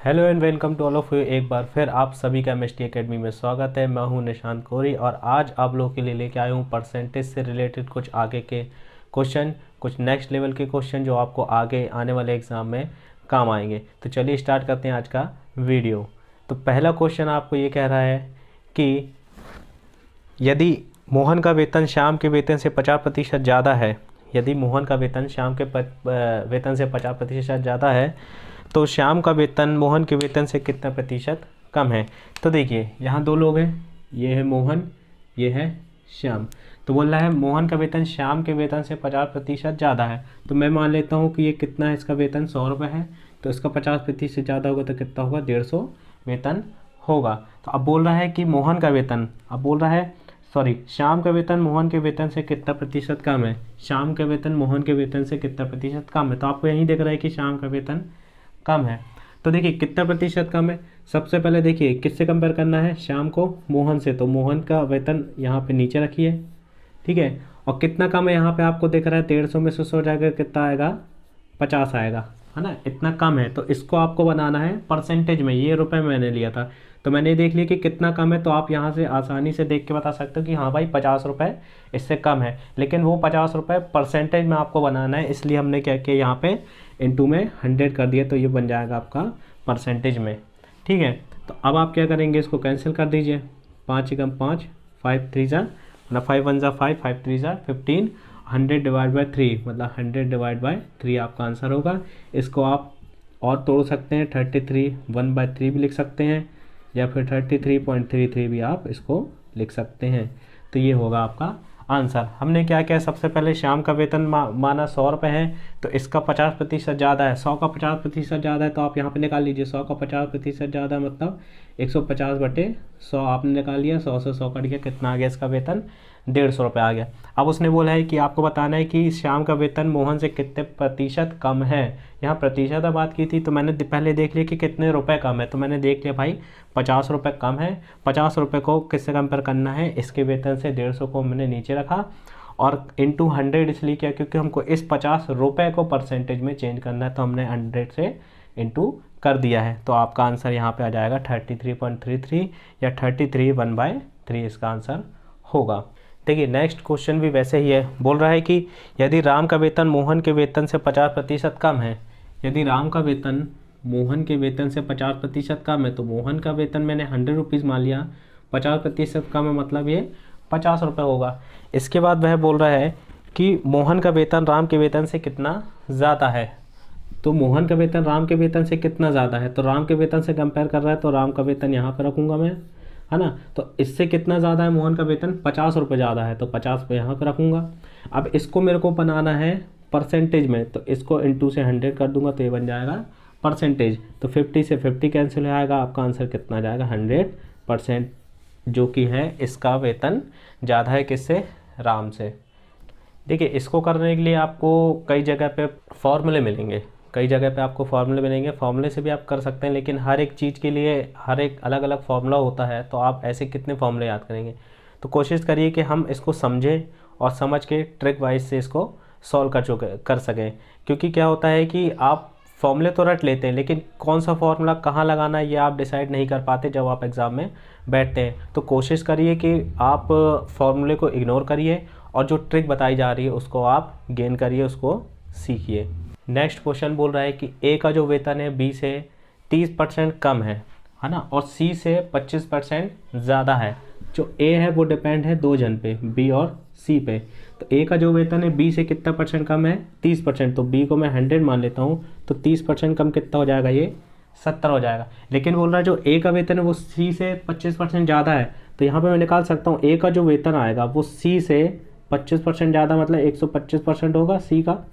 Hello and welcome to all of you. एक बार फिर आप सभी का एमएसटी एकेडमी में स्वागत है। मैं हूं निशांत कोरी और आज आप लोगों के लिए लेके आया हूं परसेंटेज से रिलेटेड कुछ आगे के क्वेश्चन, कुछ नेक्स्ट लेवल के क्वेश्चन जो आपको आगे आने वाले एग्ज़ाम में काम आएंगे। तो चलिए स्टार्ट करते हैं आज का वीडियो। तो पहला क्वेश्चन आपको ये कह रहा है कि यदि मोहन का वेतन श्याम के वेतन से 50% ज़्यादा है, यदि मोहन का वेतन श्याम के वेतन से 50% ज़्यादा है तो श्याम का वेतन मोहन के वेतन से कितना प्रतिशत कम है। तो देखिए यहाँ दो लोग हैं, ये है मोहन, ये है श्याम। तो बोल रहा है मोहन का वेतन श्याम के वेतन से 50% ज़्यादा है। तो मैं मान लेता हूँ कि ये कितना है, इसका वेतन 100 रुपये है, तो इसका 50% ज़्यादा होगा तो कितना होगा, 150 वेतन होगा। तो अब बोल रहा है कि मोहन का वेतन, अब बोल रहा है श्याम का वेतन मोहन के वेतन से कितना प्रतिशत कम है। श्याम का वेतन मोहन के वेतन से कितना प्रतिशत कम है। तो आपको यहीं दिख रहा है कि श्याम का वेतन कम है। तो देखिए कितना प्रतिशत कम है। सबसे पहले देखिए किससे कंपेयर करना है, श्याम को मोहन से। तो मोहन का वेतन यहाँ पे नीचे रखिए, ठीक है। और कितना कम है यहाँ पे आपको दिख रहा है, 150 में से 100 जाकर कितना आएगा, 50 आएगा, है ना। इतना कम है तो इसको आपको बनाना है परसेंटेज में। ये रुपए मैंने लिया था तो मैंने देख लिया कि कितना कम है, तो आप यहाँ से आसानी से देख के बता सकते हो कि हाँ भाई 50 रुपये इससे कम है। लेकिन वो 50 रुपये परसेंटेज में आपको बनाना है, इसलिए हमने क्या किया यहाँ पे इनटू में 100 कर दिया, तो ये बन जाएगा आपका परसेंटेज में, ठीक है। तो अब आप क्या करेंगे, इसको कैंसिल कर दीजिए। 5 एकम 5, 5 3 जा, मतलब 5 1 जा 5, 5 3 जा 15, 100 डिवाइड बाई 3, मतलब 100 डिवाइड बाई 3 आपका आंसर होगा। इसको आप और तोड़ सकते हैं, 33 1/3 भी लिख सकते हैं, या फिर 33.33 भी आप इसको लिख सकते हैं। तो ये होगा आपका आंसर। हमने क्या किया, सबसे पहले श्याम का वेतन माना 100 रुपये है, तो इसका 50% ज़्यादा है। 100 का 50% ज़्यादा है तो आप यहाँ पे निकाल लीजिए। 100 का 50% ज़्यादा मतलब 150/100 आपने निकाल लिया। 100 से 100 कट गया, कितना आ गया इसका वेतन, 150 रुपये आ गया। अब उसने बोला है कि आपको बताना है कि श्याम का वेतन मोहन से कितने प्रतिशत कम है। यहाँ प्रतिशत बात की थी तो मैंने पहले देख लिया कि कितने रुपए कम है, तो मैंने देख लिया भाई 50 रुपये कम है। 50 रुपये को किससे कंपेयर करना है, इसके वेतन से। 150 को मैंने नीचे रखा और इंटू 100 इसलिए किया क्योंकि हमको इस 50 रुपये को परसेंटेज में चेंज करना है, तो हमने 100 से इंटू कर दिया है। तो आपका आंसर यहाँ पे आ जाएगा 33.33 या 33 1/3 इसका आंसर होगा। देखिए नेक्स्ट क्वेश्चन भी वैसे ही है। बोल रहा है कि यदि राम का वेतन मोहन के वेतन से 50% कम है, यदि राम का वेतन मोहन के वेतन से 50% कम है, तो मोहन का वेतन मैंने 100 रुपीज़ मान लिया, 50% कम है मतलब ये 50 रुपये होगा। इसके बाद वह बोल रहा है कि मोहन का वेतन राम के वेतन से कितना ज़्यादा है। तो मोहन का वेतन राम के वेतन से कितना ज़्यादा है, तो राम के वेतन से कंपेयर कर रहा है, तो राम का वेतन यहाँ पर रखूँगा मैं, है ना। तो इससे कितना ज़्यादा है मोहन का वेतन, 50 रुपये ज़्यादा है, तो 50 पे यहाँ पर रखूँगा। अब इसको मेरे को बनाना है परसेंटेज में, तो इसको इंटू से 100 कर दूंगा तो ये बन जाएगा परसेंटेज। तो 50 से 50 कैंसिल हो जाएगा, आपका आंसर कितना जाएगा, 100%, जो कि है इसका वेतन ज़्यादा है किससे, राम से। देखिए इसको करने के लिए आपको कई जगह पे फॉर्मूले मिलेंगे, कई जगह पे आपको फार्मूले मिलेंगे। फार्मूले से भी आप कर सकते हैं, लेकिन हर एक चीज़ के लिए हर एक अलग अलग फार्मूला होता है, तो आप ऐसे कितने फार्मूले याद करेंगे। तो कोशिश करिए कि हम इसको समझें और समझ के ट्रिक वाइज से इसको सॉल्व कर सकें। क्योंकि क्या होता है कि आप फॉर्मूले तो रट लेते हैं, लेकिन कौन सा फार्मूला कहाँ लगाना है ये आप डिसाइड नहीं कर पाते जब आप एग्ज़ाम में बैठते हैं। तो कोशिश करिए कि आप फार्मूले को इग्नोर करिए और जो ट्रिक बताई जा रही है उसको आप गेन करिए, उसको सीखिए। नेक्स्ट क्वेश्चन बोल रहा है कि ए का जो वेतन है बी से 30% कम है ना, और सी से 25% ज़्यादा है। जो ए है वो डिपेंड है दो जन पे, बी और सी पे। तो ए का जो वेतन है बी से कितना परसेंट कम है, 30%। तो बी को मैं 100 मान लेता हूँ, तो 30% कम कितना हो जाएगा, ये 70 हो जाएगा। लेकिन बोल रहा है जो ए का वेतन है वो सी से 25% ज़्यादा है, तो यहाँ पर मैं निकाल सकता हूँ ए का जो वेतन आएगा वो सी से 25% ज़्यादा, मतलब 125% होगा सी का,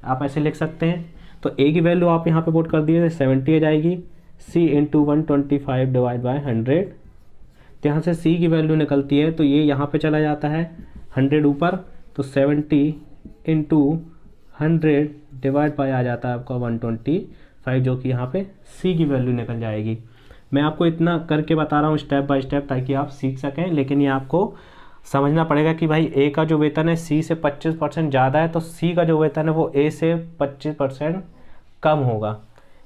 आप ऐसे लिख सकते हैं। तो ए की वैल्यू आप यहाँ पे पुट कर दिए 70 आ जाएगी, सी इंटू 125 डिवाइड बाई 100। तो यहाँ से सी की वैल्यू निकलती है, तो ये यहाँ पे चला जाता है 100 ऊपर, तो 70 इंटू 100 डिवाइड बाई आ जाता है आपका 125, जो कि यहाँ पे सी की वैल्यू निकल जाएगी। मैं आपको इतना करके बता रहा हूँ स्टेप बाय स्टेप, ताकि आप सीख सकें। लेकिन ये आपको समझना पड़ेगा कि भाई ए का जो वेतन है सी से 25% ज़्यादा है, तो सी का जो वेतन है वो ए से 25% कम होगा।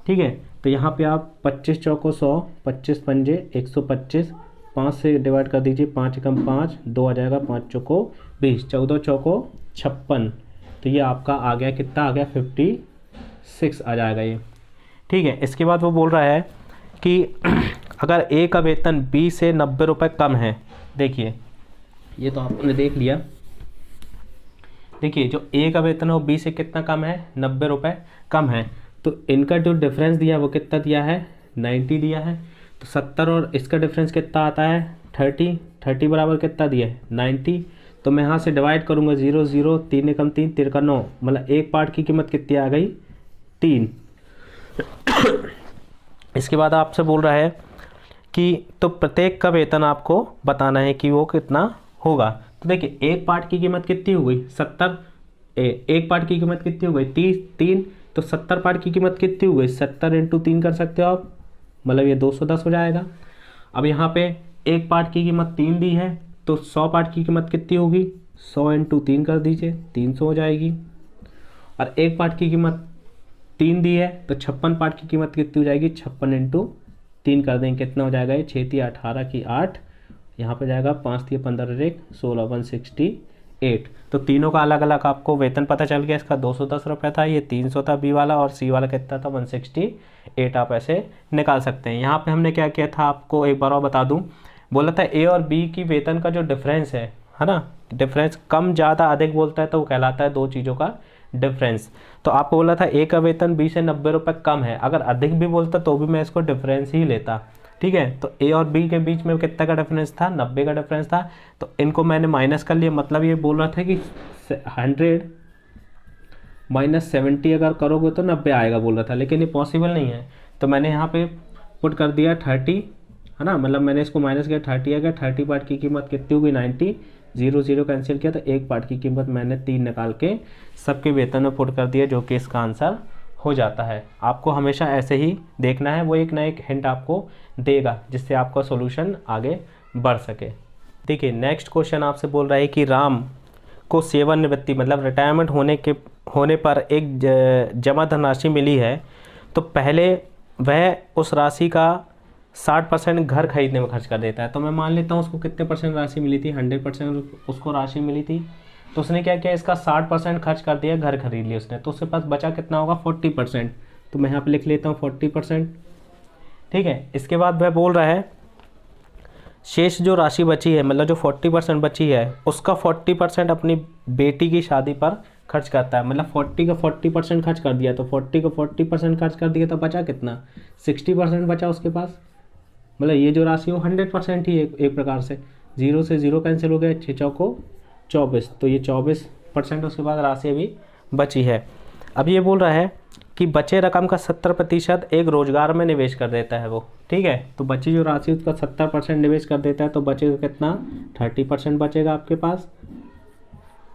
ठीक है। तो यहाँ पे आप 25 चौको 100, 25 पंजे 125, 5 से डिवाइड कर दीजिए, 5 एकम 5, 2 आ जाएगा, 5 चौको 20, 14 चौको 56। तो ये आपका आ गया, कितना आ गया, 56 आ जाएगा ये। ठीक है। इसके बाद वो बोल रहा है कि अगर ए का वेतन बी से 90 रुपये कम है, देखिए ये तो आपने देख लिया। देखिए जो ए का वेतन है वो बी से कितना कम है, 90 रुपये कम है। तो इनका जो डिफरेंस दिया है वो कितना दिया है, 90 दिया है। तो 70 और इसका डिफरेंस कितना आता है, 30। 30 बराबर कितना दिया है, 90। तो मैं यहाँ से डिवाइड करूँगा, 0 0, 3 एकम 3, 3 का 9, मतलब एक पार्ट की कीमत कितनी आ गई, 3। इसके बाद आपसे बोल रहा है कि तो प्रत्येक का वेतन आपको बताना है कि वो कितना होगा। तो देखिए एक पार्ट की कीमत कितनी हो गई, 70। एक पार्ट की कीमत कितनी हो गई, 3। तो 70 पार्ट की कीमत कितनी हो गई, 70 × 3 कर सकते हो आप, मतलब ये 210 हो जाएगा। अब यहाँ पे एक पार्ट की कीमत 3 दी है, तो 100 पार्ट की कीमत कितनी होगी, 100 × 3 कर दीजिए, 300 हो जाएगी। और एक पार्ट की कीमत 3 दी है, तो 56 पार्ट की कीमत कितनी हो जाएगी, 56 × 3 कर देंगे, कितना हो जाएगा, ये 6 × 18 की 8, यहाँ पे जाएगा 5 × 15 1 16 168। तो तीनों का अलग अलग आपको वेतन पता चल गया। इसका 210 रुपये था, ये 300 था बी वाला, और सी वाला कितना था, 168। आप ऐसे निकाल सकते हैं। यहाँ पे हमने क्या किया था, आपको एक बार और बता दूँ, बोला था ए और बी की वेतन का जो डिफरेंस है ना, डिफरेंस कम ज़्यादा अधिक बोलता है तो वो कहलाता है दो चीज़ों का डिफरेंस। तो आपको बोला था ए का वेतन बी से 90 रुपये कम है, अगर अधिक भी बोलता तो भी मैं इसको डिफरेंस ही लेता। ठीक है। तो ए और बी के बीच में कितना का डिफरेंस था, 90 का डिफरेंस था। तो इनको मैंने माइनस कर लिया, मतलब ये बोल रहा था कि 100 - 70 अगर करोगे तो 90 आएगा बोल रहा था, लेकिन ये पॉसिबल नहीं है। तो मैंने यहाँ पे पुट कर दिया 30, है ना, मतलब मैंने इसको माइनस किया, 30 आ गया। 30 पार्ट की कीमत कितनी होगी, 90। 0 0 कैंसिल किया, तो एक पार्ट की कीमत मैंने 3 निकाल के सबके वेतन में पुट कर दिया, जो कि इसका आंसर हो जाता है। आपको हमेशा ऐसे ही देखना है, वो एक ना एक हिंट आपको देगा जिससे आपका सॉल्यूशन आगे बढ़ सके। देखिए नेक्स्ट क्वेश्चन आपसे बोल रहा है कि राम को सेवानिवृत्ति मतलब रिटायरमेंट होने पर एक जमा धनराशि मिली है, तो पहले वह उस राशि का 60% घर खरीदने में खर्च कर देता है। तो मैं मान लेता हूँ उसको कितने परसेंट राशि मिली थी, 100% उसको राशि मिली थी। तो उसने क्या किया, इसका 60% खर्च कर दिया, घर खरीद लिया उसने, तो उसके पास बचा कितना होगा, 40%। तो मैं यहाँ पे लिख लेता हूँ 40%। ठीक है। इसके बाद वह बोल रहा है शेष जो राशि बची है, मतलब जो 40% बची है, उसका 40% अपनी बेटी की शादी पर खर्च करता है। मतलब 40 का 40% खर्च कर दिया, तो 40 का 40% खर्च कर दिया, तो बचा कितना, 60% बचा उसके पास। मतलब ये जो राशि वो 100% ही एक प्रकार से, 0 से 0 कैंसिल हो गया, 6 चौको 24, तो ये 24% उसके बाद राशि अभी बची है। अब ये बोल रहा है कि बचे रकम का 70% एक रोजगार में निवेश कर देता है वो। ठीक है। तो बची जो राशि उसका 70% निवेश कर देता है, तो बचेगा कितना, 30% बचेगा आपके पास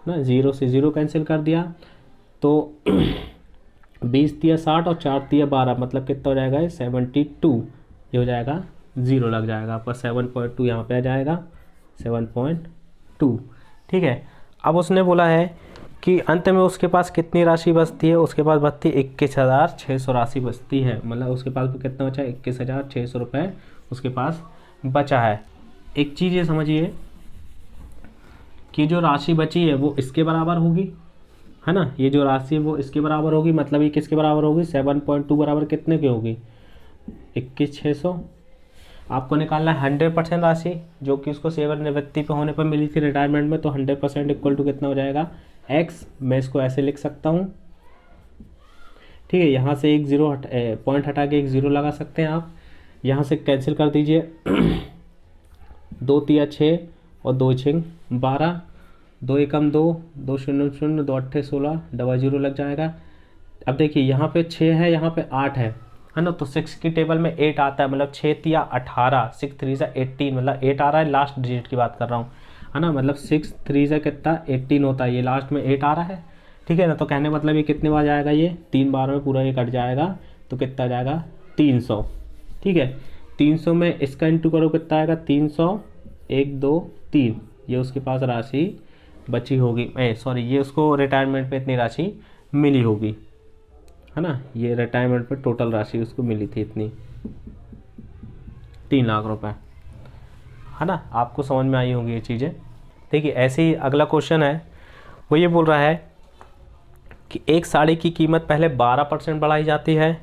ना। 0 से 0 कैंसिल कर दिया, तो 20 तिया 60 और 4 तिया 12, मतलब कितना हो जाएगा, 72। ये हो जाएगा 0 लग जाएगा आपका, 7.2 यहाँ पे आ जाएगा, 7.2। ठीक है। अब उसने बोला है कि अंत में उसके पास कितनी राशि बचती है, उसके पास बचती है 21,600 राशि बचती है। मतलब उसके पास कितना बचा है, 21,600 रुपये उसके पास बचा है। एक चीज़ ये समझिए कि जो राशि बची है वो इसके बराबर होगी, है ना, ये जो राशि है वो इसके बराबर होगी। मतलब ये किसके बराबर होगी, 7.2 बराबर कितने की होगी, 21,600। आपको निकालना है 100% राशि जो कि उसको सेवानिवृत्ति पे होने पर मिली थी रिटायरमेंट में। तो 100% इक्वल टू कितना हो जाएगा, x। मैं इसको ऐसे लिख सकता हूँ। ठीक है। यहाँ से एक जीरो पॉइंट हटा के एक ज़ीरो लगा सकते हैं आप। यहाँ से कैंसिल कर दीजिए, 2 तिया 6 और 2 6 12, 2 एकम 2, 2 0 0, 2 8 16, डबल 0 लग जाएगा। अब देखिए यहाँ पे 6 है, यहाँ पे 8 है ना, तो 6 की टेबल में 8 आता है, मतलब 6 तिया 18, 6 3 से 18, मतलब 8 आ रहा है, लास्ट डिजिट की बात कर रहा हूँ, है ना। मतलब 6 3 से कितना 18 होता है, ये लास्ट में 8 आ रहा है। ठीक है ना। तो कहने मतलब ये कितने बार जाएगा, ये 3 बार में पूरा ये कट जाएगा, तो कितना जाएगा, 300। ठीक है। 300 में इसका इंटू करो, कितना आएगा, 300, 1 2 3, ये उसके पास राशि बची होगी, सॉरी ये उसको रिटायरमेंट पे इतनी राशि मिली होगी, है ना। ये रिटायरमेंट पे टोटल राशि उसको मिली थी इतनी 3 लाख रुपए, है ना। आपको समझ में आई होंगी ये चीज़ें। देखिए ऐसे ही अगला क्वेश्चन है, वो ये बोल रहा है कि एक साड़ी की कीमत पहले 12% बढ़ाई जाती है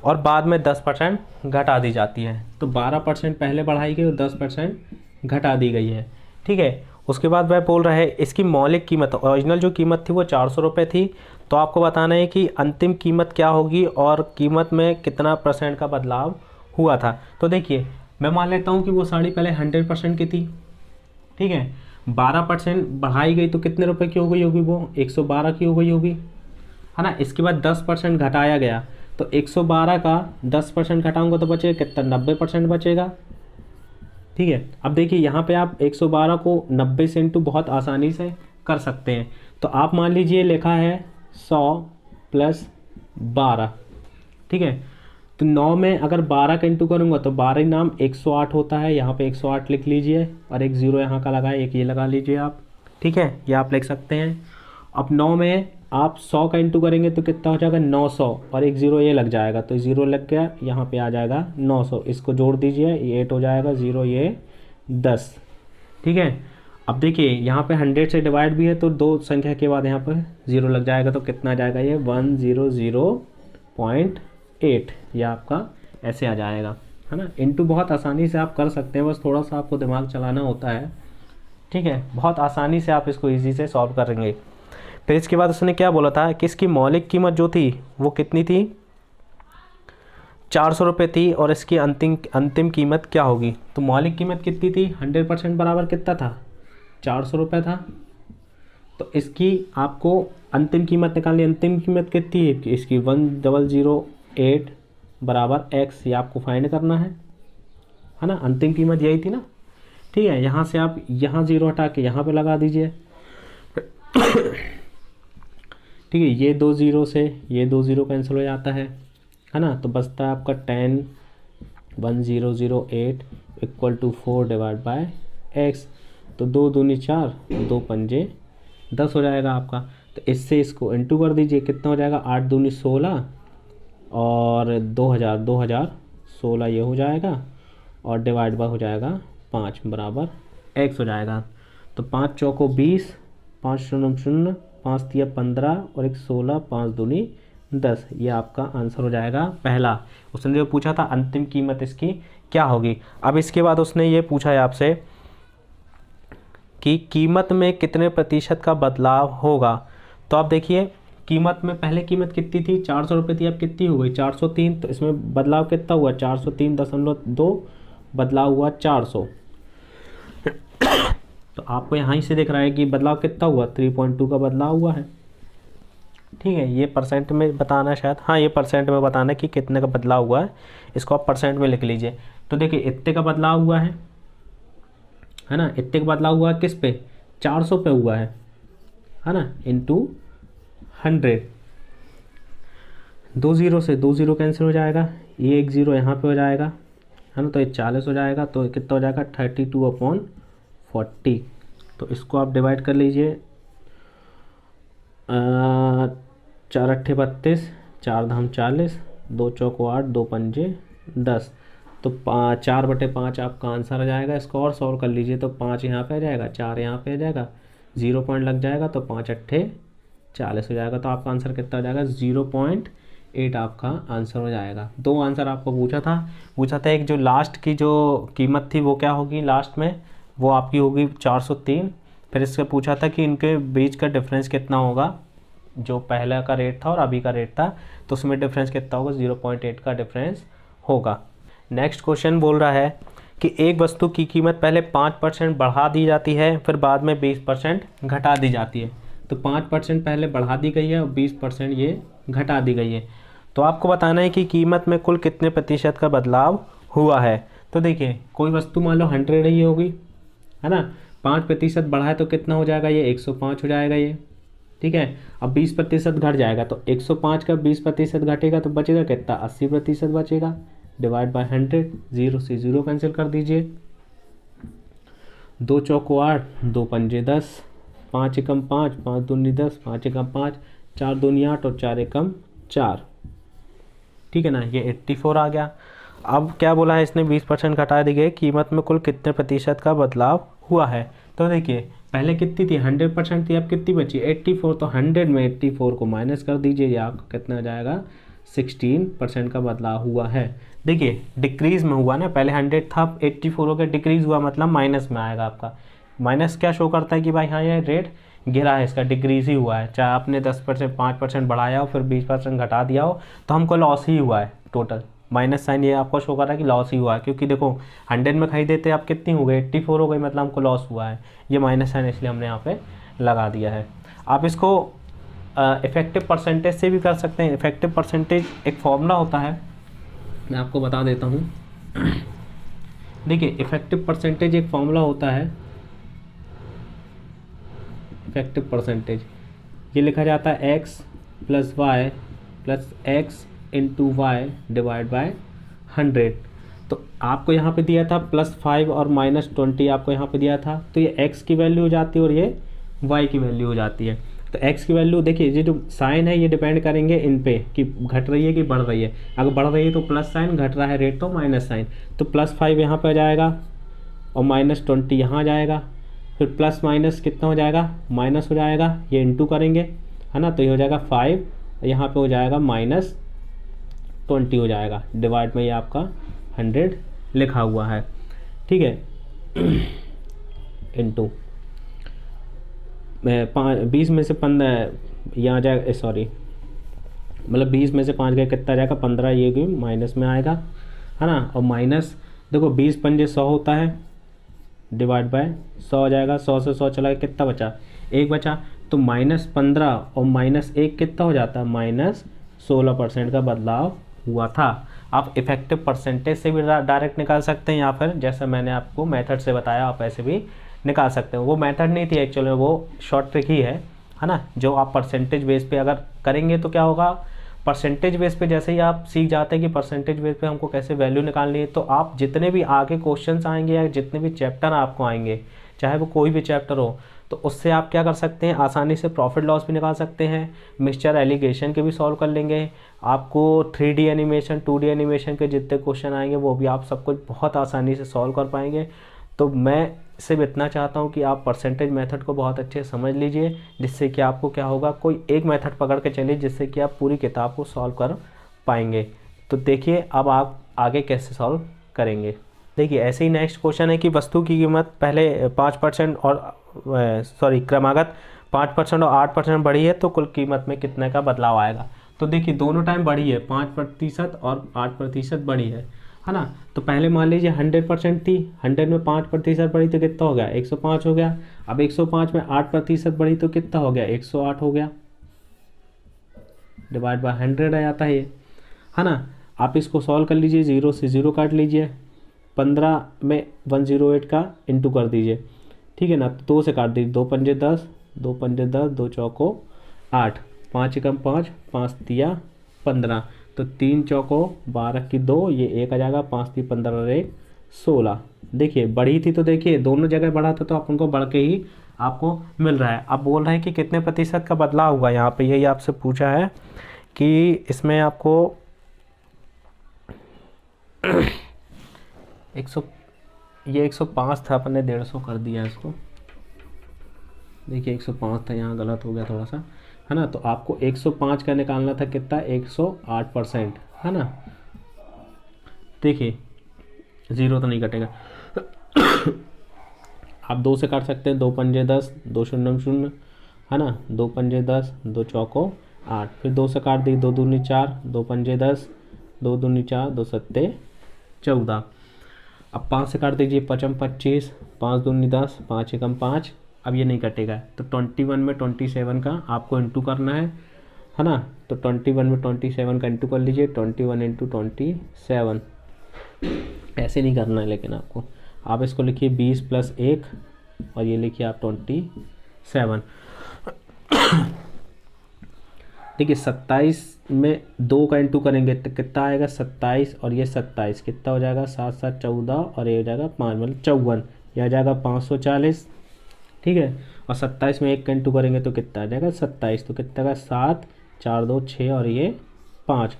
और बाद में 10% घटा दी जाती है। तो 12% पहले बढ़ाई गई और 10% घटा दी गई है, ठीक है। उसके बाद वह बोल रहा है इसकी मौलिक कीमत, ओरिजिनल जो कीमत थी वो 400 रुपये थी, तो आपको बताना है कि अंतिम कीमत क्या होगी और कीमत में कितना % का बदलाव हुआ था। तो देखिए मैं मान लेता हूँ कि वो साड़ी पहले 100% की थी, ठीक है। 12% बढ़ाई गई तो कितने रुपए की हो गई होगी, वो 112 की हो गई होगी, है ना। इसके बाद 10% घटाया गया, तो 112 का 10% घटाऊंगा तो बचेगा कितना, 90% बचेगा, ठीक है। अब देखिए यहाँ पे आप 112 को 90 से इंटू बहुत आसानी से कर सकते हैं। तो आप मान लीजिए लिखा है 100 + 12, ठीक है। तो 9 में अगर 12 का इंटू करूँगा तो 12 नाम 108 होता है, यहाँ पे 108 लिख लीजिए और एक 0 यहाँ का लगाए, एक ये लगा लीजिए आप, ठीक है। ये आप लिख सकते हैं। अब 9 में आप 100 का इंटू करेंगे तो कितना हो जाएगा, 900 और एक 0 ये लग जाएगा, तो 0 लग गया, यहाँ पे आ जाएगा 900, इसको जोड़ दीजिए, ये 8 हो जाएगा, 0 ये 10, ठीक है। अब देखिए यहाँ पे 100 से डिवाइड भी है तो 2 संख्या के बाद यहाँ पर 0 लग जाएगा, तो कितना आ जाएगा, ये 100.8, ये आपका ऐसे आ जाएगा, है ना। इंटू बहुत आसानी से आप कर सकते हैं, बस थोड़ा सा आपको दिमाग चलाना होता है, ठीक है। बहुत आसानी से आप इसको ईजी से सॉल्व करेंगे। फिर इसके बाद उसने क्या बोला था कि इसकी मौलिक कीमत जो थी वो कितनी थी, 400 रुपये थी, और इसकी अंतिम कीमत क्या होगी। तो मौलिक कीमत कितनी थी, 100% बराबर कितना था, 400 रुपये था। तो इसकी आपको अंतिम कीमत निकालनी, अंतिम कीमत कितनी है इसकी, 1008 बराबर x, ये आपको फाइंड करना है ना। अंतिम कीमत यही थी ना, ठीक है। यहाँ से आप यहाँ 0 हटा के यहाँ पे लगा दीजिए, ठीक है। ये 2 0 से ये 2 0 कैंसिल हो जाता है ना। तो बचता है आपका 10 = 4 डिवाइड बाय x। तो 2 दूनी 4, 2 पंजे 10 हो जाएगा आपका। तो इससे इसको इंटू कर दीजिए, कितना हो जाएगा, 8 दूनी 16 और 2016 ये हो जाएगा, और डिवाइड बाय हो जाएगा 5 बराबर x हो जाएगा। तो 5 चौको 20, 5 शून्य 0, 5 तिया 15 और एक 16, 5 दूनी 10, ये आपका आंसर हो जाएगा पहला। उसने जो पूछा था अंतिम कीमत इसकी क्या होगी। अब इसके बाद उसने ये पूछा है आपसे कि कीमत में कितने % का बदलाव होगा। तो आप देखिए कीमत में पहले कीमत कितनी थी, 400 रुपये थी, अब कितनी हो गई, 403। तो इसमें बदलाव कितना हुआ, 403.2 बदलाव हुआ 400। तो आपको यहाँ ही से दिख रहा है कि बदलाव कितना हुआ, 3.2 का बदलाव हुआ है, ठीक है। ये % में बताना शायद, हाँ ये % में बताना कि कितने का बदलाव हुआ है, इसको आप % में लिख लीजिए। तो देखिए इतने का बदलाव हुआ है ना। इतने का बदलाव हुआ है किस पे, 400 पे हुआ है ना, इंटू 100। 2 0 से 2 0 कैंसिल हो जाएगा, ये एक 0 यहाँ पे हो जाएगा, है ना। तो ये 40 हो जाएगा, तो कितना हो जाएगा, 32/40। तो इसको आप डिवाइड कर लीजिए, 4 अट्ठे 32, 4 धाम 40, 2 चौको 8, 2 पंजे 10। तो 4/5 आपका आंसर आ जाएगा। इसको और सॉल्व कर लीजिए, तो 5 यहाँ पे आ जाएगा, 4 यहाँ पे आ जाएगा, 0 पॉइंट लग जाएगा, तो 5 अट्ठे 40 हो जाएगा। तो आपका आंसर कितना हो जाएगा, 0.8 आपका आंसर हो जाएगा। 2 आंसर आपको पूछा था। एक जो लास्ट की जो कीमत थी वो क्या होगी लास्ट में, वो आपकी होगी 403। फिर इससे पूछा था कि इनके बीच का डिफरेंस कितना होगा, जो पहले का रेट था और अभी का रेट था, तो उसमें डिफरेंस कितना होगा, 0.8 का डिफरेंस होगा। नेक्स्ट क्वेश्चन बोल रहा है कि एक वस्तु की कीमत पहले 5% बढ़ा दी जाती है, फिर बाद में 20% घटा दी जाती है। तो 5% पहले बढ़ा दी गई है और 20% ये घटा दी गई है। तो आपको बताना है कि कीमत में कुल कितने % का बदलाव हुआ है। तो देखिए कोई वस्तु मान लो 100 ही होगी, है ना। 5% बढ़ाए तो कितना हो जाएगा, ये 105 हो जाएगा ये, ठीक है। अब 20% घट जाएगा, तो 105 का 20% घटेगा तो बचेगा कितना, 80% बचेगा, डिवाइड बाय 100। 0 से 0 कैंसिल कर दीजिए, 2 चौको 8, 2 पंजे 10, 5 एकम 5, 5 दूनी 10, 5 एकम 5, 4 दूनी 8 और 4 एकम 4, ठीक है ना, ये 84 आ गया। अब क्या बोला है इसने, 20% घटा दी गई कीमत में कुल कितने प्रतिशत का बदलाव हुआ है। तो देखिए पहले कितनी थी, 100% थी, अब कितनी बची 84। तो 100 में 84 को माइनस कर दीजिए, या आपको कितना आ जाएगा 16% का बदलाव हुआ है। देखिए डिक्रीज में हुआ ना, पहले 100 था 84 हो गया, डिक्रीज हुआ मतलब माइनस में आएगा आपका। माइनस क्या शो करता है कि भाई हाँ ये रेट गिरा है, इसका डिक्रीज ही हुआ है। चाहे आपने 10% 5% बढ़ाया हो फिर 20% घटा दिया हो, तो हमको लॉस ही हुआ है टोटल। माइनस साइन ये आपको शो कर रहा है कि लॉस ही हुआ है, क्योंकि देखो 100 में खरीदे थे, आप कितनी हो गई 84 हो गई, मतलब हमको लॉस हुआ है। ये माइनस साइन इसलिए हमने यहाँ पे लगा दिया है। आप इसको इफेक्टिव परसेंटेज से भी कर सकते हैं। इफेक्टिव परसेंटेज एक फॉर्मूला होता है, मैं आपको बता देता हूँ। देखिए इफेक्टिव परसेंटेज एक फॉर्मूला होता है। इफेक्टिव परसेंटेज ये लिखा जाता है x plus Y plus X into Y divide by 100। तो आपको यहाँ पे दिया था +5 और -20 आपको यहाँ पे दिया था, तो ये x की वैल्यू हो जाती है और ये y की वैल्यू हो जाती है। तो x की वैल्यू देखिए, ये जो साइन है ये डिपेंड करेंगे इन पे कि घट रही है कि बढ़ रही है। अगर बढ़ रही है तो प्लस साइन, घट रहा है रेट तो माइनस साइन। तो +5 यहाँ पे आ जाएगा और -20 यहाँ आ जाएगा, फिर प्लस माइनस कितना हो जाएगा, माइनस हो जाएगा, ये इंटू करेंगे है ना, तो ये हो जाएगा 5, यहाँ पे हो जाएगा -20 हो जाएगा, डिवाइड में ये आपका 100 लिखा हुआ है, ठीक है। इंटू 20 में से 15 यहाँ जाएगा, सॉरी मतलब 20 में से 5 गए कितना जाएगा 15, ये भी माइनस में आएगा है ना। और माइनस देखो 20 पंजे 100 होता है, डिवाइड बाय 100 हो जाएगा, 100 से 100 चला गया, कितना बचा 1 बचा। तो -15 और -1 कितना हो जाता है, -16% का बदलाव हुआ था। आप इफेक्टिव परसेंटेज से भी डायरेक्ट निकाल सकते हैं, या फिर जैसा मैंने आपको मेथड से बताया आप ऐसे भी निकाल सकते हैं। वो मेथड नहीं थी एक्चुअली में, वो शॉर्ट ट्रिक ही है ना। जो आप परसेंटेज बेस पे अगर करेंगे तो क्या होगा, परसेंटेज बेस पे जैसे ही आप सीख जाते हैं कि परसेंटेज बेस पे हमको कैसे वैल्यू निकालनी है, तो आप जितने भी आगे क्वेश्चंस आएंगे या जितने भी चैप्टर आपको आएंगे, चाहे वो कोई भी चैप्टर हो, तो उससे आप क्या कर सकते हैं, आसानी से प्रॉफिट लॉस भी निकाल सकते हैं, मिक्सचर एलिगेशन के भी सॉल्व कर लेंगे। आपको 3D एनिमेशन 2D एनिमेशन के जितने क्वेश्चन आएंगे वो भी आप सब कुछ बहुत आसानी से सॉल्व कर पाएंगे। तो मैं सिर्फ इतना चाहता हूँ कि आप परसेंटेज मेथड को बहुत अच्छे से समझ लीजिए, जिससे कि आपको क्या होगा, कोई एक मेथड पकड़ के चलिए जिससे कि आप पूरी किताब को सॉल्व कर पाएंगे। तो देखिए अब आप आगे कैसे सॉल्व करेंगे। देखिए ऐसे ही नेक्स्ट क्वेश्चन है कि वस्तु की कीमत पहले 5% और क्रमागत 5% और 8% बढ़ी है, तो कुल कीमत में कितने का बदलाव आएगा। तो देखिए दोनों टाइम बढ़ी है, 5% और 8% बढ़ी है ना। तो पहले मान लीजिए 100% थी, 100 में 5% बढ़ी तो कितना हो गया 105 हो गया। अब 105 में 8% बढ़ी तो कितना हो गया 108 हो गया, डिवाइड बाय 100 आ जाता है ये, है ना। आप इसको सॉल्व कर लीजिए, 0 से 0 काट लीजिए, 15 में 108 का इंटू कर दीजिए, ठीक है ना। तो 2 से काट दीजिए, 2 पंजे 10, 2 पंजे 10, 2 चौको 8, 5 एकम 5, 5 तिया 15, तो 3 चौको 12 की 2, ये 1 आ जाएगा, 5 ती 15 और 1 16। देखिए बढ़ी थी तो देखिए दोनों जगह बढ़ा था, तो आप उनको बढ़ के ही आपको मिल रहा है। अब बोल रहे हैं कि कितने प्रतिशत का बदलाव हुआ, यहाँ पे यही आपसे पूछा है कि इसमें आपको 105 था, अपन ने 150 कर दिया इसको। देखिए 105 था, यहाँ गलत हो गया थोड़ा सा, है ना। तो आपको 105 का निकालना था कितना 108%, है ना। देखिए 0 तो नहीं कटेगा। आप 2 से काट सकते हैं, 2 पंजे 10, 2 शून्य 0, है ना, 2 पंजे 10, 2 चौको 8, फिर 2 से काट दी, 2 दूनी 4, 2 पंजे 10, 2 दूनी 4, 2 सत्ते 14। अब 5 से काट दीजिए, 5 25, 5 दूनी 10, 5 एकम 5, अब ये नहीं कटेगा। तो 21 में 27 का आपको इंटू करना है ना। तो 21 में 27 का इंटू कर लीजिए, 21 इंटू 27, ऐसे नहीं करना है लेकिन आपको, आप इसको लिखिए 20 + 1 और ये लिखिए आप 27। देखिए 27 में 2 का इंटू करेंगे तो कितना आएगा 27, और ये 27 कितना हो जाएगा 7 7 14, और ये हो जाएगा 5 मतलब 54, यह आ जाएगा 540, ठीक है। और 27 में 1 का इंटू करेंगे तो कितना आ जाएगा 27, तो कितना का 7 4 2 6 और ये 5।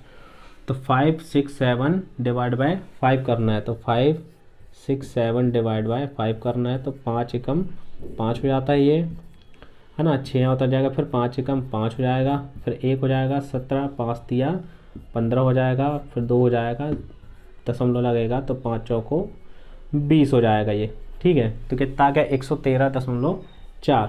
तो 5 6 7 डिवाइड बाय 5 करना है, तो 5 6 7 डिवाइड बाय 5 करना है, तो 5 एकम 5 हो जाता है ये, है ना। 6 उतर जाएगा, फिर 5 एकम 5 हो जाएगा, फिर 1 हो जाएगा 17, 5 तिया 15 हो जाएगा, फिर 2 हो जाएगा, दशमलव लगेगा तो 5 चौको 20 हो जाएगा ये, ठीक है। तो कितना आ गया 113.4।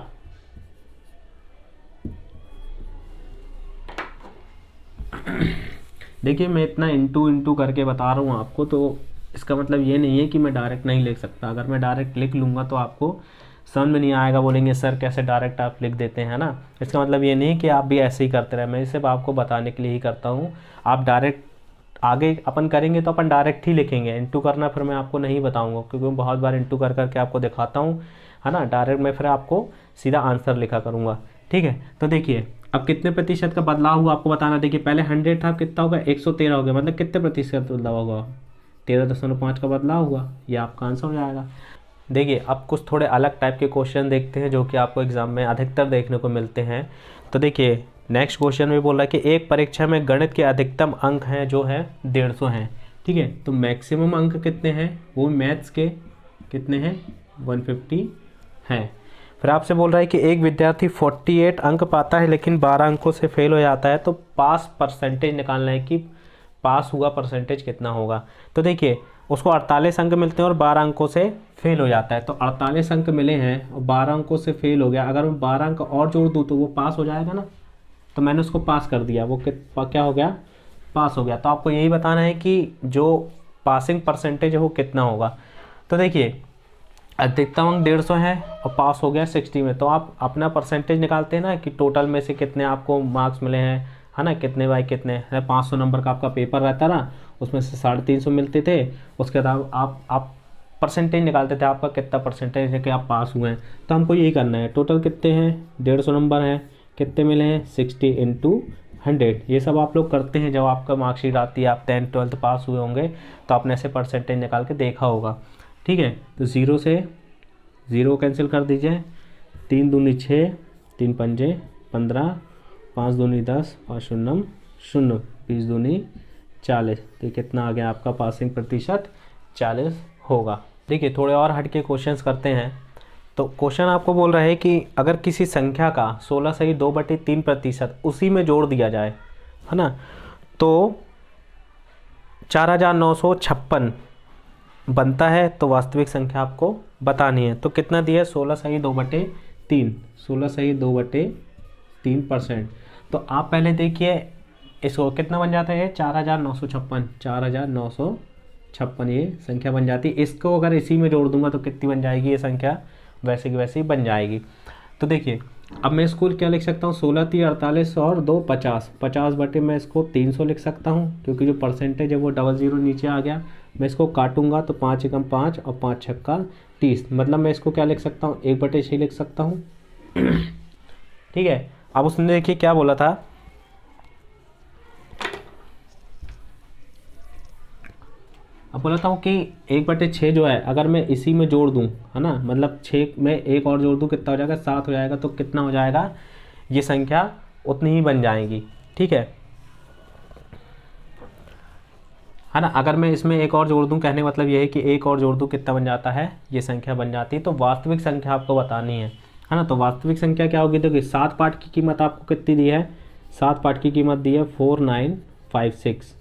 देखिए मैं इतना इंटू करके बता रहा हूँ आपको, तो इसका मतलब ये नहीं है कि मैं डायरेक्ट नहीं लिख सकता। अगर मैं डायरेक्ट लिख लूँगा तो आपको समझ में नहीं आएगा, बोलेंगे सर कैसे डायरेक्ट आप लिख देते हैं ना। इसका मतलब ये नहीं कि आप भी ऐसे ही करते रहे, मैं सिर्फ आपको बताने के लिए ही करता हूँ। आप डायरेक्ट आगे अपन करेंगे तो अपन डायरेक्ट ही लिखेंगे, इंटू करना फिर मैं आपको नहीं बताऊँगा, क्योंकि मैं बहुत बार इंटू कर करके आपको दिखाता हूँ, है ना। डायरेक्ट मैं फिर आपको सीधा आंसर लिखा करूँगा, ठीक है। तो देखिए अब कितने प्रतिशत का बदलाव हुआ आपको बताना। देखिए पहले 100 था, कितना होगा 113 हो गया, मतलब कितने प्रतिशत बदलाव होगा 13.5 का बदलाव हुआ, ये आपका आंसर हो जाएगा। देखिए अब कुछ थोड़े अलग टाइप के क्वेश्चन देखते हैं जो कि आपको एग्जाम में अधिकतर देखने को मिलते हैं। तो देखिए नेक्स्ट क्वेश्चन में बोला कि एक परीक्षा में गणित के अधिकतम अंक हैं जो है 150 हैं, ठीक है। तो मैक्सिमम अंक कितने हैं, वो मैथ्स के कितने हैं 150 हैं। फिर आपसे बोल रहा है कि एक विद्यार्थी 48 अंक पाता है लेकिन 12 अंकों से फेल हो जाता है, तो पास परसेंटेज निकालना है कि पास हुआ परसेंटेज कितना होगा। तो देखिए उसको 48 अंक मिलते हैं और 12 अंकों से फेल हो जाता है, तो 48 अंक मिले हैं और 12 अंकों से फेल हो गया, अगर मैं 12 अंक और जोड़ दूँ तो वो पास हो जाएगा ना। तो मैंने उसको पास कर दिया, वो क्या हो गया, पास हो गया। तो आपको यही बताना है कि जो पासिंग परसेंटेज है वो कितना होगा। तो देखिए अधिकतम अंक 150 है और पास हो गया 60 में, तो आप अपना परसेंटेज निकालते हैं ना कि टोटल में से कितने आपको मार्क्स मिले हैं, है ना, कितने बाई कितने है। 500 नंबर का आपका पेपर रहता ना, उसमें से 350 मिलते थे, उसके बाद आप परसेंटेज निकालते थे आपका कितना परसेंटेज है कि आप पास हुए हैं। तो हमको यही करना है, टोटल कितने हैं 150 नंबर हैं, कितने मिले हैं 60 × 100। ये सब आप लोग करते हैं जब आपका मार्कशीट आती है, आप 10th 12th पास हुए होंगे तो आपने ऐसे परसेंटेज निकाल के देखा होगा, ठीक है। तो 0 से 0 कैंसिल कर दीजिए, 3 दूनी 6, 3 पंजे 15, 5 दूनी 10, 5 शून्यम 0, 20 दूनी 40। तो कितना आ गया आपका पासिंग प्रतिशत 40 होगा। देखिए थोड़े और हट के क्वेश्चंस करते हैं। तो क्वेश्चन आपको बोल रहा है कि अगर किसी संख्या का 16/2/3% उसी में जोड़ दिया जाए, है ना, तो 4956 बनता है, तो वास्तविक संख्या आपको बतानी है। तो कितना दिया है 16/2/3, 16/2/3%। तो आप पहले देखिए इसको कितना बन जाता है 4956, 4956 ये संख्या बन जाती है। इसको अगर इसी में जोड़ दूंगा तो कितनी बन जाएगी ये संख्या, वैसे की वैसे ही बन जाएगी। तो देखिए अब मैं इसको क्या लिख सकता हूँ 16 × 3 = 48 और 2 50, 50 मैं इसको 300 लिख सकता हूँ, क्योंकि जो परसेंटेज है वो 00 नीचे आ गया। मैं इसको काटूंगा तो 5 × 5 और 5 × 6 = 30, मतलब मैं इसको क्या लिख सकता हूँ 1/6 लिख सकता हूँ, ठीक है। अब उसने देखिए क्या बोला था, अब बोला था कि 1/6 जो है अगर मैं इसी में जोड़ दूं, है ना, मतलब 6 में एक और जोड़ दूं कितना हो जाएगा 7 हो जाएगा। तो कितना हो जाएगा ये संख्या उतनी ही बन जाएगी, ठीक है ना। अगर मैं इसमें एक और जोड़ दूं, कहने का मतलब ये है कि एक और जोड़ दूं कितना बन जाता है, ये संख्या बन जाती है। तो वास्तविक संख्या आपको बतानी है ना। तो वास्तविक संख्या क्या होगी, देखिए 7 पार्ट की कीमत आपको कितनी दी है, 7 पार्ट की कीमत दी है 4956,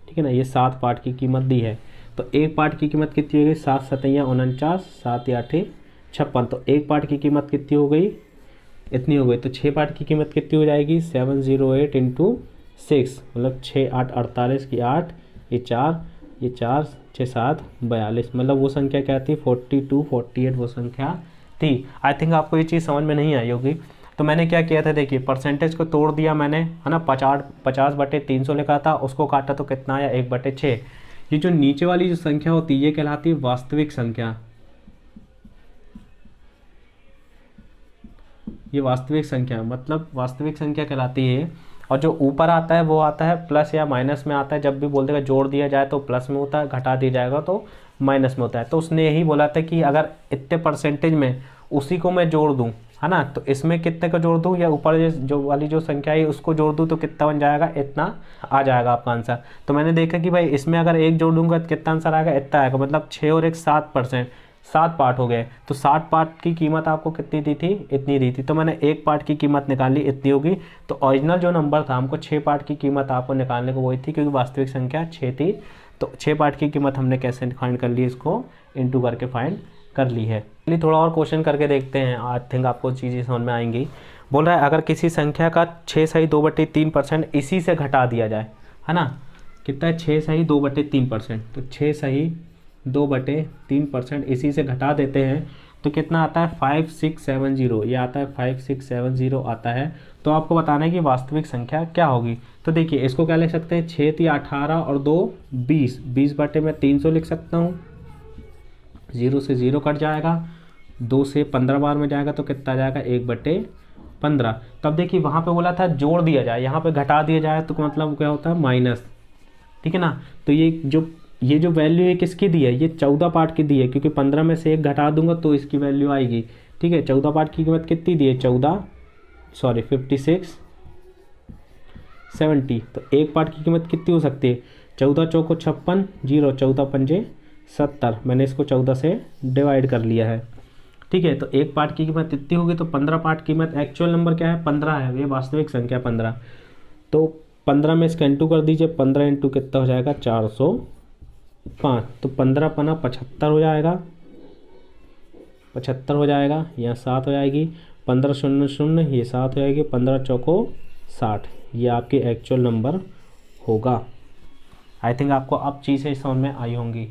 ठीक है ना, ये 7 पार्ट की कीमत दी है। तो एक पार्ट की कीमत कितनी हो गई 7 × 7 = 49, 7 × 8 = 56। तो एक पार्ट की कीमत कितनी हो गई, इतनी हो गई। तो 6 पार्ट की कीमत कितनी हो जाएगी 708 × 6, मतलब 6 × 8 = 48 की 8, ये 4, ये 4, 6 7 42, मतलब वो संख्या क्या थी 42 48 वो संख्या थी। आई थिंक आपको ये चीज़ समझ में नहीं आई होगी। तो मैंने क्या किया था, देखिए परसेंटेज को तोड़ दिया मैंने, है ना, 50/300 लिखा था, उसको काटा तो कितना आया 1/6। ये जो नीचे वाली जो संख्या होती है ये कहलाती है वास्तविक संख्या, ये वास्तविक संख्या मतलब वास्तविक संख्या कहलाती है। और जो ऊपर आता है वो आता है प्लस या माइनस में आता है, जब भी बोल देगा जोड़ दिया जाए तो प्लस में होता है, घटा दिया जाएगा तो माइनस में होता है। तो उसने यही बोला था कि अगर इतने परसेंटेज में उसी को मैं जोड़ दूं, है ना। तो इसमें कितने को जोड़ दूँ या ऊपर जो वाली जो संख्या है उसको जोड़ दूँ तो कितना बन जाएगा, इतना आ जाएगा आपका आंसर। तो मैंने देखा कि भाई इसमें अगर एक जोड़ दूंगा तो कितना आंसर आएगा, इतना आएगा, मतलब 6 और 1 7%, 7 पार्ट हो गए। तो 60 पार्ट की कीमत आपको कितनी दी थी, इतनी दी थी। तो मैंने एक पार्ट की कीमत निकाली, इतनी होगी। तो ओरिजिनल जो नंबर था हमको 6 पार्ट की कीमत आपको निकालने को वही थी, क्योंकि वास्तविक संख्या 6 थी। तो 6 पार्ट की कीमत हमने कैसे फाइंड कर ली, इसको इंटू करके फाइंड कर ली है। चलिए थोड़ा और क्वेश्चन करके देखते हैं, आई थिंक आपको चीज़ें समझ में आएंगी। बोल रहा है अगर किसी संख्या का 6/2/3% इसी से घटा दिया जाए, है ना, कितना है 6/2/3%, तो 6/2/3% इसी से घटा देते हैं तो कितना आता है 5670, ये आता है 5670 आता है। तो आपको बताना है कि वास्तविक संख्या क्या होगी। तो देखिए इसको क्या लिख सकते हैं, 6 × 18 और 2 20, 20 में 300 लिख सकता हूँ, 0 से 0 कट जाएगा, 2 से 15 बार में जाएगा तो कितना आ जाएगा 1/15। तब देखिए वहाँ पे बोला था जोड़ दिया जाए, यहाँ पे घटा दिया जाए तो मतलब क्या होता है माइनस, ठीक है ना। तो ये जो वैल्यू है किसकी दी है, ये 14 पार्ट की दी है, क्योंकि 15 में से 1 घटा दूंगा तो इसकी वैल्यू आएगी, ठीक है। 14 पार्ट की कीमत कितनी दी है, 5670। तो एक पार्ट की कीमत कितनी हो सकती है, 14 चौको 56, 0 14 पंजे 70, मैंने इसको 14 से डिवाइड कर लिया है, ठीक है। तो एक पार्ट की कीमत इतनी होगी। तो 15 पार्ट की कीमत, एक्चुअल नंबर क्या है 15 है, ये वास्तविक संख्या 15। तो 15 में इसका इंटू कर दीजिए, 15 इंटू कितना हो जाएगा 405। तो 15 पना 75 हो जाएगा, 75 हो जाएगा, यहाँ 7 हो जाएगी, 15 0 0 ये 7 हो जाएगी, 15 चौको 60, ये आपकी एक्चुअल नंबर होगा। आई थिंक आपको अब चीज़ें समझ में आई होंगी।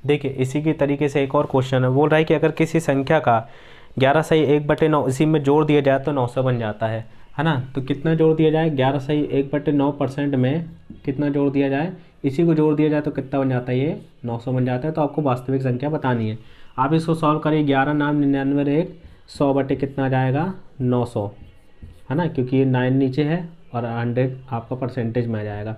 देखिए इसी के तरीके से एक और क्वेश्चन है, बोल रहा है कि अगर किसी संख्या का 11/1/9 इसी में जोड़ दिया जाए तो 900 बन जाता है ना। तो कितना जोड़ दिया जाए, 11/1/9% में कितना जोड़ दिया जाए, इसी को जोड़ दिया जाए तो कितना बन जाता है, ये 900 बन जाता है। तो आपको वास्तविक संख्या बतानी है। आप इसको सॉल्व करिए, 11 9 99 1 100 बटे कितना जाएगा 900, है ना, क्योंकि ये 9 नीचे है और 100 आपका परसेंटेज में आ जाएगा।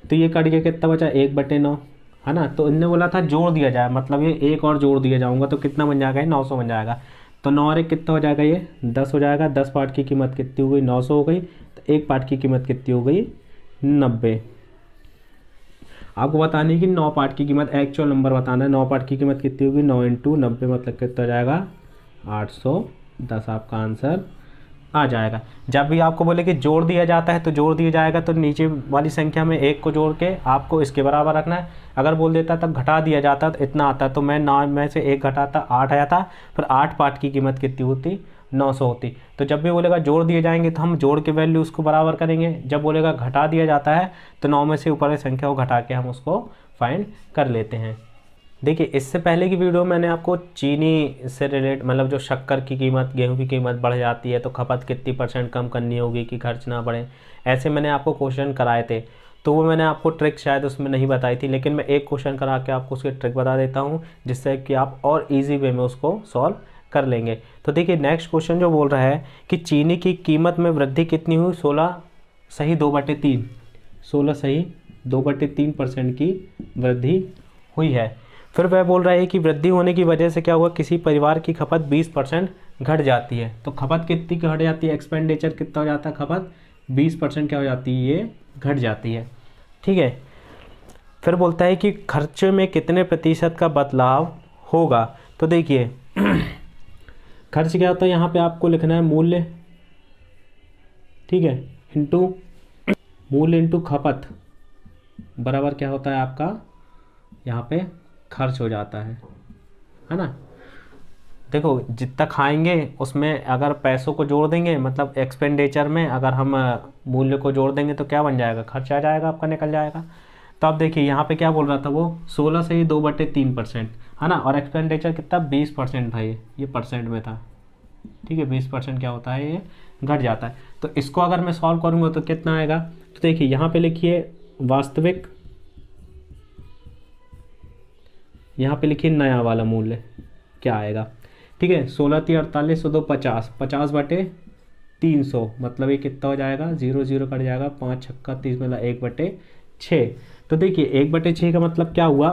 तो ये कट गया, कितना बचा 1/9, है ना। तो इनने बोला था जोड़ दिया जाए, मतलब ये एक और जोड़ दिया जाऊंगा तो कितना बन जाएगा, ये 900 बन जाएगा। तो 9 और 1 कितना हो जाएगा, ये 10 हो जाएगा। 10 पार्ट की कीमत कितनी हो गई, 900 हो गई। तो एक पार्ट की कीमत कितनी हो गई 90। आपको बतानी है कि 9 पार्ट की कीमत, एक्चुअल नंबर बताना है। 9 पार्ट की कीमत कितनी होगी, 9 × 90 मतलब कितना हो जाएगा 810, आपका आंसर आ जाएगा। जब भी आपको बोले कि जोड़ दिया जाता है तो जोड़ दिया जाएगा, तो नीचे वाली संख्या में 1 को जोड़ के आपको इसके बराबर रखना है। अगर बोल देता तब घटा दिया जाता तो इतना आता, तो मैं 9 में से 1 घटाता 8 आया था, फिर 8 पार्ट की कीमत कितनी होती 900 होती। तो जब भी बोलेगा जोड़ दिए जाएंगे तो हम जोड़ के वैल्यू उसको बराबर करेंगे। जब बोलेगा घटा दिया जाता है तो 9 में से ऊपर की संख्या को घटा के हम उसको फाइंड कर लेते हैं। देखिए इससे पहले की वीडियो मैंने आपको चीनी से रिलेट, मतलब जो शक्कर की कीमत, गेहूं की कीमत बढ़ जाती है तो खपत कितनी % कम करनी होगी कि खर्च ना बढ़े, ऐसे मैंने आपको क्वेश्चन कराए थे। तो वो मैंने आपको ट्रिक शायद उसमें नहीं बताई थी, लेकिन मैं एक क्वेश्चन करा के आपको उसकी ट्रिक बता देता हूँ, जिससे कि आप और ईजी वे में उसको सॉल्व कर लेंगे। तो देखिए नेक्स्ट क्वेश्चन जो बोल रहा है कि चीनी की कीमत में वृद्धि कितनी हुई, 16 सही 2/3, 16 सही 2/3% की वृद्धि हुई है। फिर वह बोल रहा है कि वृद्धि होने की वजह से क्या हुआ, किसी परिवार की खपत 20% घट जाती है। तो खपत कितनी घट जाती है, एक्सपेंडिचर कितना हो जाता है, खपत 20% क्या हो जाती है, ये घट जाती है, ठीक है। फिर बोलता है कि खर्च में कितने प्रतिशत का बदलाव होगा। तो देखिए खर्च क्या होता है, यहाँ पे आपको लिखना है मूल्य, ठीक है, इंटू मूल्य इंटू खपत बराबर क्या होता है आपका, यहाँ पे खर्च हो जाता है ना। देखो जितना खाएंगे उसमें अगर पैसों को जोड़ देंगे, मतलब एक्सपेंडिचर में अगर हम मूल्य को जोड़ देंगे तो क्या बन जाएगा, खर्च आ जाएगा, आपका निकल जाएगा। तो अब देखिए यहाँ पे क्या बोल रहा था वो, 16 से ही 2/3%, है ना, और एक्सपेंडिचर कितना 20% था, ये परसेंट में था, ठीक है। 20% क्या होता है, ये घट जाता है। तो इसको अगर मैं सॉल्व करूँगा तो कितना आएगा, तो देखिए यहाँ पे लिखिए वास्तविक, यहाँ पे लिखिए नया वाला मूल्य क्या आएगा, ठीक है। 16 × 3 = 48, 2 50, 50/3 300, मतलब ये कितना हो जाएगा, 0 0 कट जाएगा, 5 छक्का 30 मतलब 1/6। तो देखिए 1/6 का मतलब क्या हुआ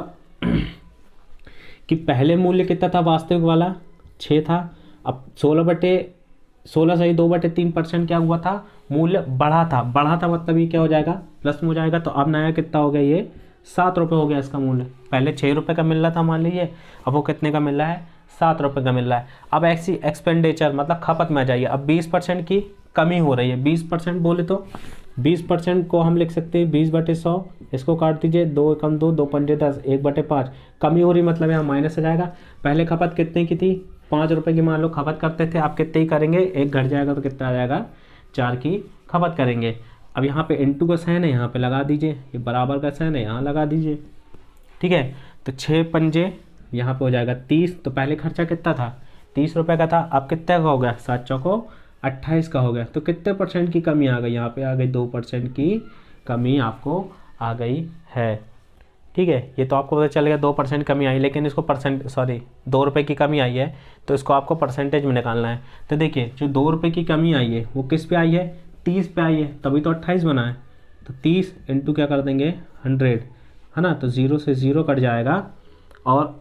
कि पहले मूल्य कितना था वास्तविक वाला, 6 था। अब 16 सही 2/3% क्या हुआ था, मूल्य बढ़ा था मतलब ये क्या हो जाएगा, प्लस में हो जाएगा। तो अब नया कितना हो गया, ये 7 रुपये हो गया इसका मूल्य। पहले 6 रुपये का मिल रहा था मान लीजिए, अब वो कितने का मिल रहा है, 7 रुपये का मिल रहा है। अब ऐसी एक्सपेंडिचर मतलब खपत में आ जाइए। अब 20% की कमी हो रही है, 20% बोले तो 20% को हम लिख सकते हैं 20/100, इसको काट दीजिए, 2 कम 2 2 पंजे 10, 1/5 कमी हो रही, मतलब यहाँ माइनस आ जाएगा। पहले खपत कितने की थी, 5 रुपये की मान लो खपत करते थे, आप कितने ही करेंगे, एक घट जाएगा तो कितना आ जाएगा, 4 की खपत करेंगे। अब यहाँ पे इंटू का साइन है, यहाँ पे लगा दीजिए, ये बराबर का साइन है, यहाँ लगा दीजिए, ठीक है। तो 6 पंजे यहाँ पे हो जाएगा 30। तो पहले खर्चा कितना था, 30 रुपये का था, अब कितने का हो गया, 7 चौको 28 का हो गया। तो कितने परसेंट की कमी आ गई, यहाँ पे आ गई 2% की कमी आपको आ गई है, ठीक है। ये तो आपको पता चल गया 2% कमी आई, लेकिन इसको 2 रुपये की कमी आई है, तो इसको आपको परसेंटेज में निकालना है। तो देखिए जो 2 रुपये की कमी आई है वो किस पे आई है, 30 पे आई है, तभी तो 28 बना है। तो 30 इंटू क्या कर देंगे 100, है ना। तो 0 से 0 कट जाएगा और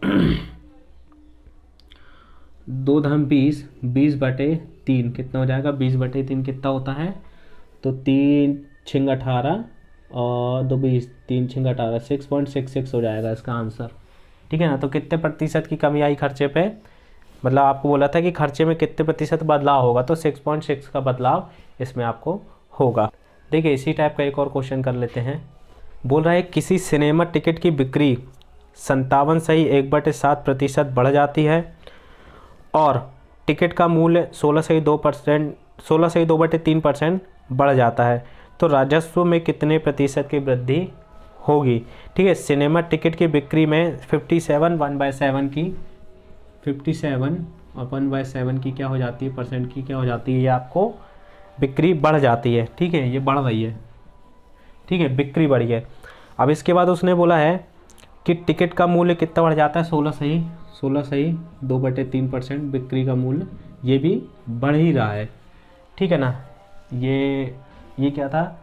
2 धम 20, 20/3 कितना हो जाएगा, 20/3 कितना होता है, तो 3 छिंग 18 और 2 20, 3 छिंग 18, 6.66 हो जाएगा इसका आंसर, ठीक है ना। तो कितने प्रतिशत की कमी आई खर्चे पे, मतलब आपको बोला था कि खर्चे में कितने प्रतिशत बदलाव होगा, तो 6.6 का बदलाव इसमें आपको होगा। देखिए इसी टाइप का एक और क्वेश्चन कर लेते हैं। बोल रहा है किसी सिनेमा टिकट की बिक्री 57 सही 1/7% बढ़ जाती है और टिकट का मूल्य 16 सही 2/3% बढ़ जाता है, तो राजस्व में कितने प्रतिशत की वृद्धि होगी, ठीक है। सिनेमा टिकट की बिक्री में 57 1/7 की 57 और 1/7 की क्या हो जाती है, परसेंट की क्या हो जाती है, ये आपको बिक्री बढ़ जाती है, ठीक है, ये बढ़ रही है, ठीक है, बिक्री बढ़ी है। अब इसके बाद उसने बोला है कि टिकट का मूल्य कितना बढ़ जाता है, 16 सही 2/3% बिक्री का मूल्य ये भी बढ़ ही रहा है, ठीक है ना। ये क्या था,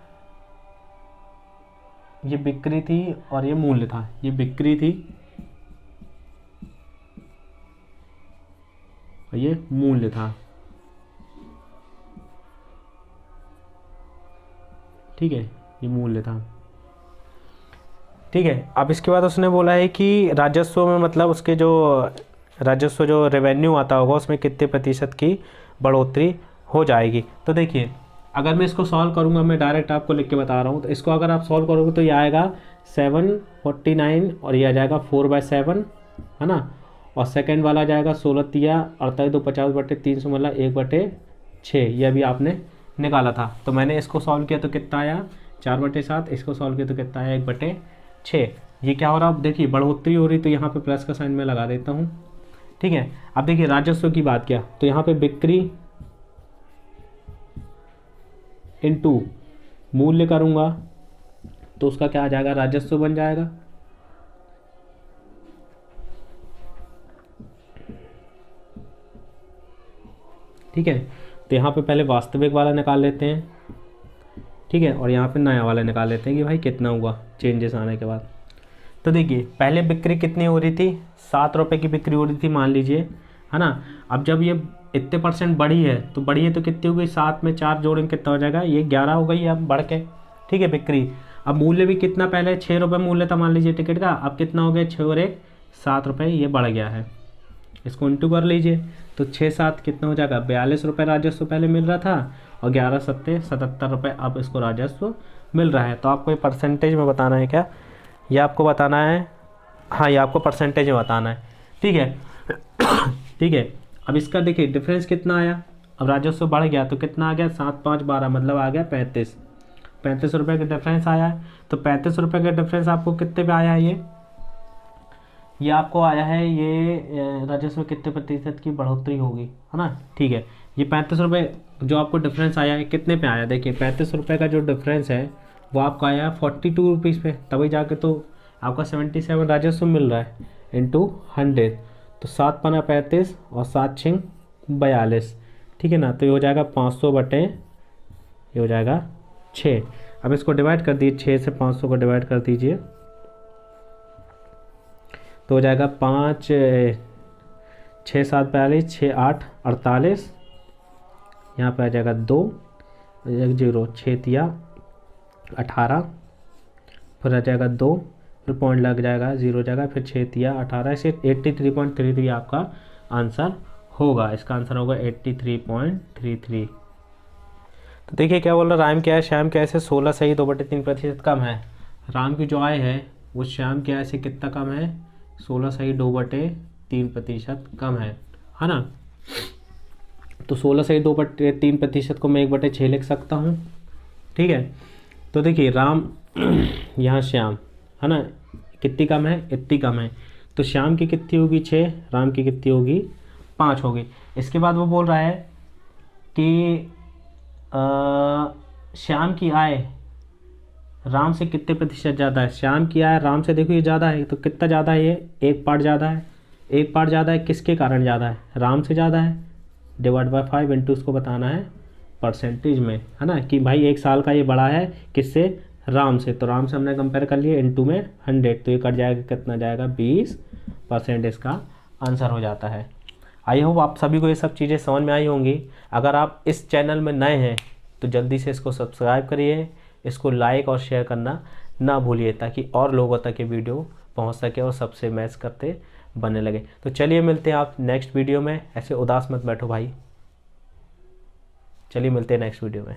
ये बिक्री थी और ये मूल्य था, ये बिक्री थी और ये मूल्य था, ठीक है, ये मूल्य था, ठीक है। अब इसके बाद उसने बोला है कि राजस्व में मतलब उसके जो राजस्व जो रेवेन्यू आता होगा उसमें कितने प्रतिशत की बढ़ोतरी हो जाएगी। तो देखिए अगर मैं इसको सॉल्व करूंगा, मैं डायरेक्ट आपको लिख के बता रहा हूँ, तो इसको अगर आप सॉल्व करोगे तो ये आएगा 749 और ये आ जाएगा 4/7, है ना। और सेकंड वाला आ जाएगा 16 तिया 48 2 50/300 मतलब 1/6, ये अभी आपने निकाला था। तो मैंने इसको सॉल्व किया तो कितना आया 4/7, इसको सॉल्व किया तो कितना आया 1/6। ये क्या हो रहा है, अब देखिए बढ़ोतरी हो रही, तो यहाँ पे प्लस का साइन मैं लगा देता हूँ, ठीक है। अब देखिए राजस्व की बात किया तो यहाँ पे बिक्री इनटू मूल्य करूँगा तो उसका क्या आ जाएगा, राजस्व बन जाएगा, ठीक है। तो यहाँ पे पहले वास्तविक वाला निकाल लेते हैं, ठीक है, और यहाँ पे नया वाला निकाल लेते हैं कि भाई कितना हुआ चेंजेस आने के बाद। तो देखिए पहले बिक्री कितनी हो रही थी, 7 रुपये की बिक्री हो रही थी मान लीजिए, है ना। अब जब ये इतने परसेंट बढ़ी है तो कितनी हो गई, 7 में 4 जोड़ेंगे कितना हो जाएगा, ये 11 हो गई अब बढ़ के, ठीक है बिक्री। अब मूल्य भी कितना, पहले 6 रुपये मूल्य था मान लीजिए टिकट का, अब कितना हो गया 6 और 1 7 रुपये, ये बढ़ गया है, इसको इंटू कर लीजिए। तो 6 7 कितना हो जाएगा, 42 रुपये राजस्व पहले मिल रहा था और 11 7 77 रुपये अब इसको राजस्व मिल रहा है। तो आपको ये परसेंटेज में बताना है क्या, ये आपको बताना है, हाँ ये आपको परसेंटेज में बताना है, ठीक है ठीक है। अब इसका देखिए डिफरेंस कितना आया, अब राजस्व बढ़ गया तो कितना आ गया 7 5 12 मतलब आ गया 35 रुपये का डिफरेंस आया है। तो 35 रुपये का डिफरेंस आपको कितने पे आया है, ये आपको आया है, ये राजस्व में कितने प्रतिशत की बढ़ोतरी होगी, है ना, ठीक है। ये 35 रुपये जो आपको डिफरेंस आया है कितने पे आया, देखिए 35 रुपये का जो डिफरेंस है वो आपका आया 42 रुपीज़ पे, तभी जाके तो आपका 77 राजस्व मिल रहा है इंटू 100। तो 7 पना 35 और 7 छिंग 42, ठीक है ना। तो ये हो जाएगा 500 बटे, ये हो जाएगा 6। अब इसको डिवाइड कर दीजिए, 6 से 500 को डिवाइड कर दीजिए तो हो जाएगा 5 6 7 42, 6 8 48, यहाँ पे आ जाएगा 2 1 0, 6 तिया 18, फिर आ जाएगा 2, फिर पॉइंट लग जाएगा, 0 हो जाएगा, फिर 6 तिया 18, इसे 83.33 आपका आंसर होगा। इसका आंसर होगा 83.33। तो देखिए क्या बोल रहा, राम क्या है श्याम क्या है से 16 सही 2/3% कम है। राम की जो आय है वो श्याम की आय से कितना कम है, 16 सही 2/3% कम है ना। तो 16 सही 2/3% को मैं 1/6 लिख सकता हूँ, ठीक है। तो देखिए राम यहाँ श्याम है ना, कितनी कम है, इतनी कम है। तो श्याम की कितनी होगी 6, राम की कितनी होगी 5 होगी। इसके बाद वो बोल रहा है कि श्याम की आय राम से कितने प्रतिशत ज़्यादा है। श्याम की आय राम से देखो ये ज़्यादा है, तो कितना ज़्यादा है, ये 1 पार्ट ज़्यादा है। 1 पार्ट ज़्यादा है किसके कारण ज़्यादा है, राम से ज़्यादा है। डिवाइड बाय 5 इंटू उसको बताना है परसेंटेज में, है ना, कि भाई 1 साल का ये बड़ा है किससे, राम से। तो राम से हमने कंपेयर कर लिया, इंटू में 100, तो ये कट जाएगा, कितना जाएगा 20% इसका आंसर हो जाता है। आई होप आप सभी को ये सब चीज़ें समझ में आई होंगी। अगर आप इस चैनल में नए हैं तो जल्दी से इसको सब्सक्राइब करिए, इसको लाइक और शेयर करना ना भूलिए, ताकि और लोगों तक ये वीडियो पहुंच सके और सबसे मैच करते बनने लगे। तो चलिए मिलते हैं आप नेक्स्ट वीडियो में। ऐसे उदास मत बैठो भाई, चलिए मिलते हैं नेक्स्ट वीडियो में।